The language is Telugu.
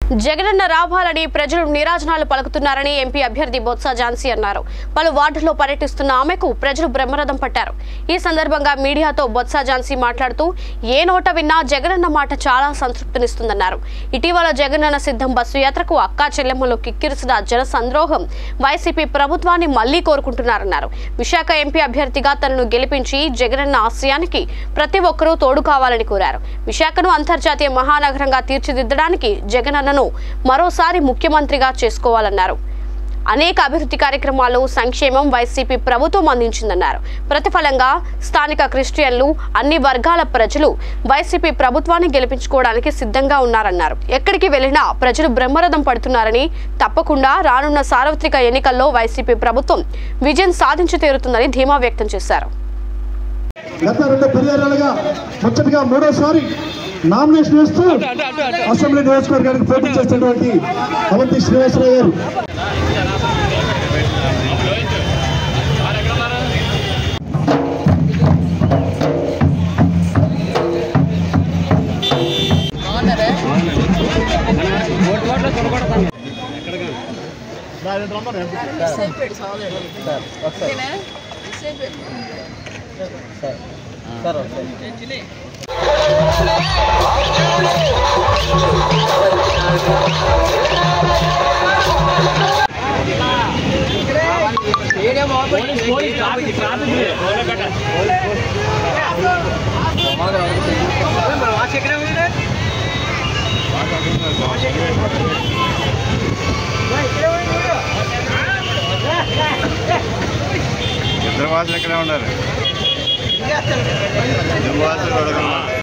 జగనన్న రావాలని ప్రజలు నిరాజనాలు పలుకుతున్నారని ఎంపీ అభ్యర్థి బొత్స ఝాన్సీ అన్నారు. పలు వార్డుల్లో పర్యటిస్తున్న ఆమెకు ప్రజలు బ్రహ్మరథం పట్టారు. ఈ సందర్భంగా మీడియాతో బొత్స ఝాన్సీ మాట్లాడుతూ ఏ నోట విన్నా జగనన్న మాట చాలా సంతృప్తినిస్తుందన్నారు. ఇటీవల జగనన్న సిద్ధం బస్సు యాత్రకు అక్కా చెల్లెమ్మలో కిక్కిరిసిన జన సంద్రోహం వైసీపీ ప్రభుత్వాన్ని మళ్లీ కోరుకుంటున్నారన్నారు. విశాఖ ఎంపీ అభ్యర్థిగా తనను గెలిపించి జగనన్న ఆశయానికి ప్రతి ఒక్కరూ తోడు కావాలని కోరారు. విశాఖను అంతర్జాతీయ మహానగరంగా తీర్చిదిద్దడానికి జగనన్న మరోసారి ముఖ్యమంత్రిగా చేసుకోవాలన్నారు. అనేక అభివృద్ధి కార్యక్రమాలు సంక్షేమం వైసీపీ ప్రభుత్వం అందించిందన్నారు. ప్రతిఫలంగా స్థానిక క్రిస్టియన్లు అన్ని వర్గాల ప్రజలు వైసీపీ ప్రభుత్వాన్ని గెలిపించుకోవడానికి సిద్ధంగా ఉన్నారన్నారు. ఎక్కడికి వెళ్లినా ప్రజలు బ్రహ్మరథం పడుతున్నారని, తప్పకుండా రానున్న సార్వత్రిక ఎన్నికల్లో వైసీపీ ప్రభుత్వం విజయం సాధించి తీరుతుందని ధీమా వ్యక్తం చేశారు. గత 2 పర్యాయాలుగా ముచ్చటగా మూడోసారి నామినేషన్ వేస్తూ అసెంబ్లీ నియోజకవర్గానికి పోటీ చేస్తున్నటువంటి అవంతి శ్రీనివాసరావు గారు ఇద్దరు వాసులు ఎక్కడే ఉన్నారు.